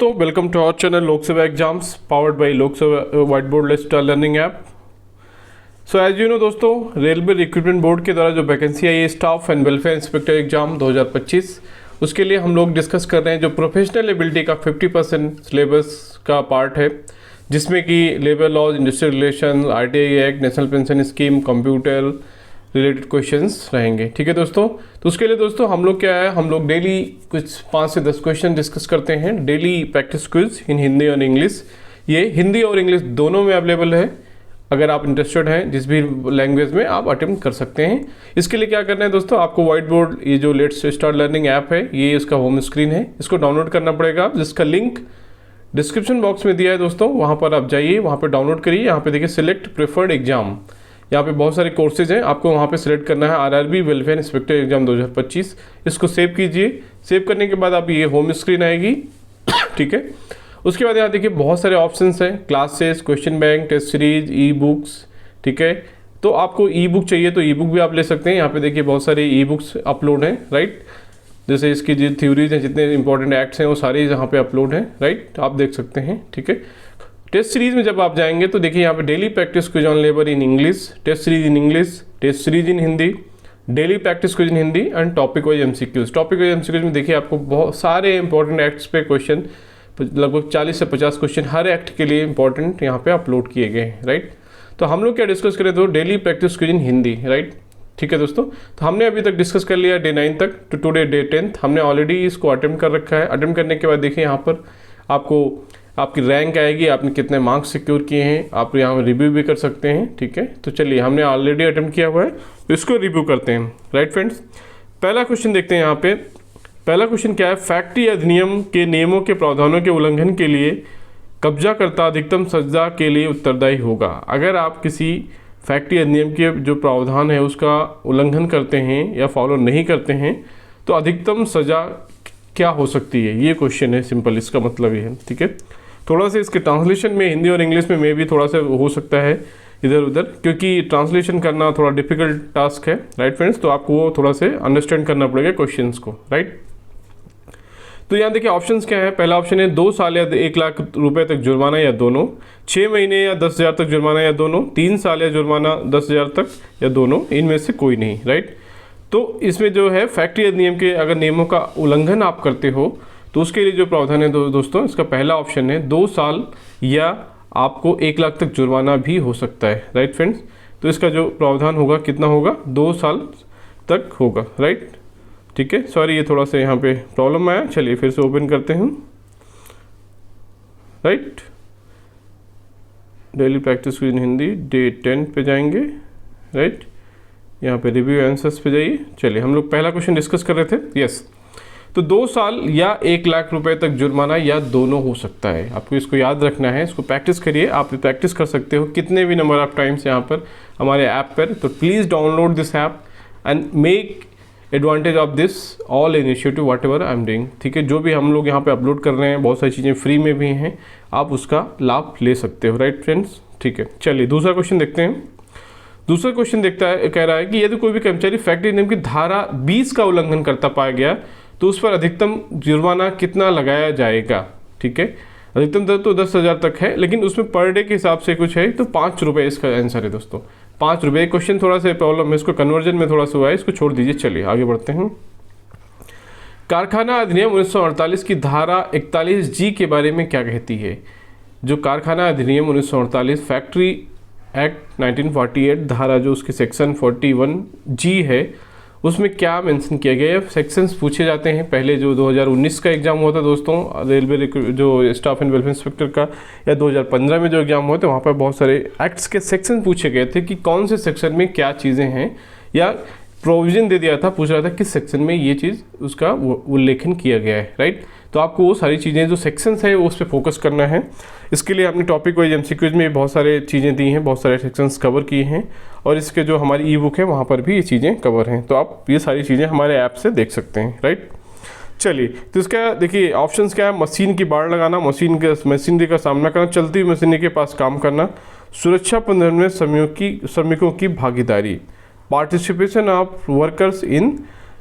दोस्तों, welcome to our channel लोक सेवा exams powered by Lok Seva white board less learning app. So as you know दोस्तों, railway recruitment board के द्वारा जो वैकेंसी आई है staff and welfare inspector exam 2025, उसके लिए हम लोग डिस्कस कर रहे हैं जो प्रोफेशनल एबिलिटी का 50% सिलेबस का पार्ट है, जिसमें कि labour laws, industrial relation, RTI act, national pension scheme, computer related questions रहेंगे। ठीक है दोस्तों, तो उसके लिए दोस्तों हम लोग क्या है, हम लोग डेली कुछ 5 से 10 क्वेश्चन डिस्कस करते हैं। Daily practice quiz in Hindi और इंग्लिश, ये हिंदी और इंग्लिश दोनों में अवेलेबल है। अगर आप इंटरेस्टेड हैं जिस भी लैंग्वेज में, आप अटेम्प्ट कर सकते हैं। इसके लिए क्या करना है दोस्तों, आपको व्हाइट बोर्ड, ये जो लेट्स स्टार्ट लर्निंग ऐप है, ये इसका होम स्क्रीन है, इसको डाउनलोड करना पड़ेगा, जिसका लिंक डिस्क्रिप्शन बॉक्स में दिया है दोस्तों। वहाँ पर आप जाइए, वहाँ पर डाउनलोड करिए। यहाँ पे देखिए सिलेक्ट प्रेफर्ड एग्जाम, यहाँ पे बहुत सारे कोर्सेज हैं, आपको वहाँ पे सिलेक्ट करना है RRB वेलफेयर इंस्पेक्टर एग्जाम 2025। इसको सेव कीजिए। सेव करने के बाद आप ये होम स्क्रीन आएगी। ठीक है, उसके बाद यहाँ देखिए बहुत सारे ऑप्शंस हैं, classes, question bank, test series, e books. ठीक है, तो आपको ई बुक चाहिए तो ई बुक भी आप ले सकते हैं। यहाँ पे देखिए बहुत सारे ई बुक्स अपलोड हैं, राइट। जैसे इसकी जो थ्योरीज हैं, जितने इंपॉर्टेंट एक्ट्स हैं, वो सारे यहाँ पे अपलोड हैं, राइट, आप देख सकते हैं। ठीक है, टेस्ट सीरीज में जब आप जाएंगे तो देखिए यहाँ पे daily practice quiz on labour in English, test series in English, test series in Hindi, daily practice quiz in Hindi and topic wise MCQs। Topic wise MCQs में देखिए आपको बहुत सारे इंपॉर्टेंट एक्ट्स पे क्वेश्चन, लगभग 40 से 50 क्वेश्चन हर एक्ट के लिए इंपॉर्टेंट यहाँ पे अपलोड किए गए हैं, राइट। तो हम लोग क्या डिस्कस करें तो daily practice quiz in Hindi, right. ठीक है दोस्तों, तो हमने अभी तक डिस्कस कर लिया डे 9 तक, तो टुडे डे 10 हमने ऑलरेडी इसको अटेम्प्ट कर रखा है। अटेम्प्ट करने के बाद देखिए यहाँ पर आपको आपकी रैंक आएगी, आपने कितने मार्क्स सिक्योर किए हैं, आप यहाँ रिव्यू भी कर सकते हैं। ठीक है, तो चलिए, हमने ऑलरेडी अटेम्प्ट किया हुआ है तो इसको रिव्यू करते हैं, राइट फ्रेंड्स। पहला क्वेश्चन देखते हैं। यहाँ पे पहला क्वेश्चन क्या है, फैक्ट्री अधिनियम के नियमों के प्रावधानों के उल्लंघन के लिए कब्जाकर्ता अधिकतम सजा के लिए उत्तरदायी होगा। अगर आप किसी फैक्ट्री अधिनियम के जो प्रावधान है उसका उल्लंघन करते हैं या फॉलो नहीं करते हैं तो अधिकतम सजा क्या हो सकती है, ये क्वेश्चन है। सिंपल इसका मतलब ये है। ठीक है, थोड़ा सा इसके ट्रांसलेशन में हिंदी और इंग्लिश में भी थोड़ा सा हो सकता है इधर उधर, क्योंकि ट्रांसलेशन करना थोड़ा डिफिकल्ट टास्क है, राइट फ्रेंड्स। तो आपको वो थोड़ा से अंडरस्टैंड करना पड़ेगा क्वेश्चंस को, राइट। तो यहाँ देखिए ऑप्शंस क्या है। पहला ऑप्शन है 2 साल या 1 लाख रुपए तक जुर्माना या दोनों, 6 महीने या 10,000 तक जुर्माना या दोनों, 3 साल या जुर्माना 10,000 तक या दोनों, इनमें से कोई नहीं, राइट। तो इसमें जो है फैक्ट्री अधिनियम के अगर नियमों का उल्लंघन आप करते हो तो उसके लिए जो प्रावधान है दोस्तों, इसका पहला ऑप्शन है 2 साल या आपको 1 लाख तक जुर्माना भी हो सकता है, राइट फ्रेंड्स। तो इसका जो प्रावधान होगा कितना होगा, 2 साल तक होगा, राइट। ठीक है, सॉरी ये थोड़ा सा यहाँ पे प्रॉब्लम आया। चलिए फिर से ओपन करते हैं, right. Daily practice in Hindi day 10 पे जाएंगे, राइट। यहाँ पे रिव्यू आंसर्स पे जाइए। चलिए, हम लोग पहला क्वेश्चन डिस्कस कर रहे थे, यस। तो 2 साल या 1 लाख रुपए तक जुर्माना या दोनों हो सकता है। आपको इसको याद रखना है, इसको प्रैक्टिस करिए। आप प्रैक्टिस कर सकते हो कितने भी नंबर ऑफ टाइम्स यहाँ पर हमारे ऐप पर। तो please download this app and make advantage of this all initiative what ever I am doing. ठीक है, जो भी हम लोग यहाँ पे अपलोड कर रहे हैं, बहुत सारी चीज़ें फ्री में भी हैं, आप उसका लाभ ले सकते हो, राइट फ्रेंड्स। ठीक है, चलिए दूसरा क्वेश्चन देखते हैं। दूसरा क्वेश्चन कह रहा है कि यदि कोई भी कर्मचारी फैक्ट्री नियम की धारा 20 का उल्लंघन करता पाया गया तो उस पर अधिकतम जुर्माना कितना लगाया जाएगा। ठीक है, अधिकतम दर तो 10,000 तक है, लेकिन उसमें पर डे के हिसाब से कुछ है, तो 5 रुपये इसका आंसर है दोस्तों। 5 रुपये। क्वेश्चन थोड़ा सा प्रॉब्लम है, इसको कन्वर्जन में थोड़ा सा हुआ है, इसको छोड़ दीजिए। चलिए आगे बढ़ते हैं। कारखाना अधिनियम 1948 की धारा 41G के बारे में क्या कहती है। जो कारखाना अधिनियम 1948 फैक्ट्री एक्ट 1948 धारा जो उसके सेक्शन 41G है, उसमें क्या मेंशन किया गया है। सेक्शंस पूछे जाते हैं। पहले जो 2019 का एग्जाम हुआ था दोस्तों, रेलवे जो स्टाफ एंड वेलफेयर इंस्पेक्टर का, या 2015 में जो एग्जाम हुआ था, वहाँ पर बहुत सारे एक्ट्स के सेक्शन पूछे गए थे कि कौन से सेक्शन में क्या चीज़ें हैं, या प्रोविजन दे दिया था, पूछ रहा था किस सेक्शन में ये चीज़ उसका उल्लेखन किया गया है, राइट। तो आपको वो सारी चीज़ें जो सेक्शंस है उस पर फोकस करना है। इसके लिए हमने टॉपिक वाइज MCQs में बहुत सारे चीज़ें दी हैं, बहुत सारे सेक्शंस कवर किए हैं, और इसके जो हमारी ई बुक है वहाँ पर भी ये चीज़ें कवर हैं। तो आप ये सारी चीज़ें हमारे ऐप से देख सकते हैं, राइट। चलिए, तो इसका देखिए ऑप्शंस क्या है। मशीन की बाड़ लगाना, मशीनरी का सामना करना, चलती हुई मशीनरी के पास काम करना, सुरक्षा प्रबंधन में श्रमिकों की भागीदारी, participation of workers in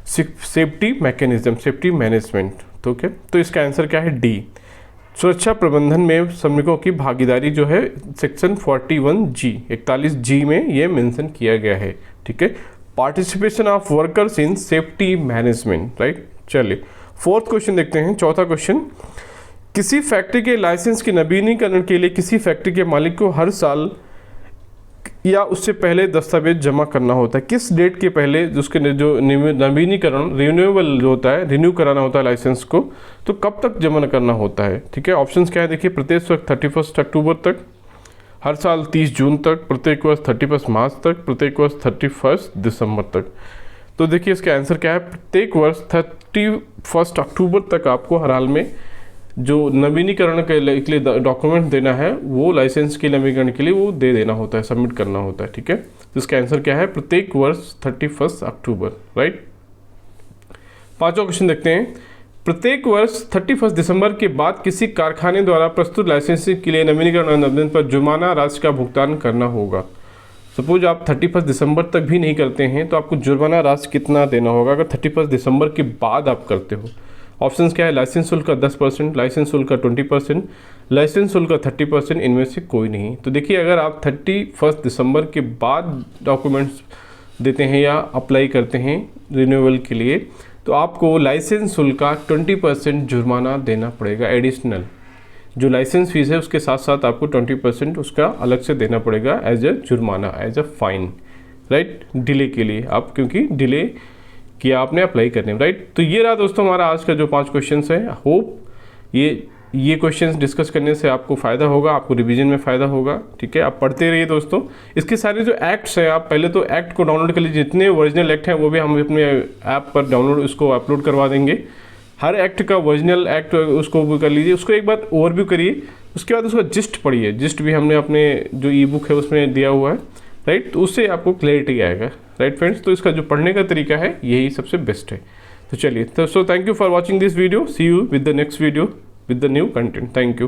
safety mechanism, safety management. तो इसका आंसर क्या है, डी। सुरक्षा प्रबंधन में श्रमिकों की भागीदारी जो है सेक्शन 41G में ये मेंशन किया गया है, ठीक है। Participation of workers in safety management, right. चलिए फोर्थ क्वेश्चन देखते हैं। चौथा क्वेश्चन, किसी फैक्ट्री के लाइसेंस के नवीनीकरण के लिए किसी फैक्ट्री के मालिक को हर साल या उससे पहले दस्तावेज जमा करना होता है। किस डेट के पहले उसके जो नवीनीकरण रिन्यूएबल जो होता है, रिन्यू कराना होता है लाइसेंस को, तो कब तक जमा करना होता है, ठीक है। ऑप्शंस क्या है देखिए, प्रत्येक वर्ष 31 अक्टूबर तक, हर साल 30 जून तक, प्रत्येक वर्ष 31 मार्च तक, प्रत्येक वर्ष 31 दिसंबर तक। तो देखिए इसका आंसर क्या है, प्रत्येक वर्ष 31 अक्टूबर तक आपको हर हाल में जो नवीनीकरण के लिए डॉक्यूमेंट देना है, वो लाइसेंस के नवीनीकरण के लिए वो दे देना होता है, सबमिट करना होता है, ठीक है। तो इसका आंसर क्या है, प्रत्येक वर्ष 31 अक्टूबर, राइट। पांचवा क्वेश्चन देखते हैं। प्रत्येक वर्ष 31 दिसंबर के बाद किसी कारखाने द्वारा प्रस्तुत लाइसेंसिंग के लिए नवीनीकरण आवेदन पर जुर्माना राशि का भुगतान करना होगा। सपोज आप 31 दिसंबर तक भी नहीं करते हैं तो आपको जुर्माना राशि कितना देना होगा अगर 31 दिसंबर के बाद आप करते हो। ऑप्शंस क्या है, लाइसेंस शुल्क का 10%, लाइसेंस शुल्क का 20%, लाइसेंस शुल्क का 30%, इनमें से कोई नहीं। तो देखिए अगर आप 31 दिसंबर के बाद डॉक्यूमेंट्स देते हैं या अप्लाई करते हैं रिन्यूअल के लिए, तो आपको लाइसेंस शुल्क का 20% जुर्माना देना पड़ेगा एडिशनल। जो लाइसेंस फीस है उसके साथ साथ आपको 20% उसका अलग से देना पड़ेगा एज अ जुर्माना, as a fine, right. Delay के लिए आप, क्योंकि डिले किया आपने अप्लाई करने में, राइट। तो ये रहा दोस्तों हमारा आज का जो 5 क्वेश्चन है। होप ये क्वेश्चंस डिस्कस करने से आपको फ़ायदा होगा, आपको रिवीजन में फ़ायदा होगा, ठीक है। आप पढ़ते रहिए दोस्तों। इसके सारे जो एक्ट्स हैं, आप पहले तो एक्ट को डाउनलोड कर लीजिए, जितने ओरिजिनल एक्ट हैं वो भी हम अपने ऐप पर डाउनलोड उसको अपलोड करवा देंगे। हर एक्ट का ओरिजिनल एक्ट उसको कर लीजिए, उसको एक बार ओवरव्यू करिए, उसके बाद उसका जिस्ट पढ़िए। जिस्ट भी हमने अपने जो ई बुक है उसमें दिया हुआ है, राइट। तो उससे आपको क्लैरिटी आएगा, राइट फ्रेंड्स। तो इसका जो पढ़ने का तरीका है यही सबसे बेस्ट है। तो चलिए, तो so thank you for watching this video. See you with the next video with the new content. Thank you.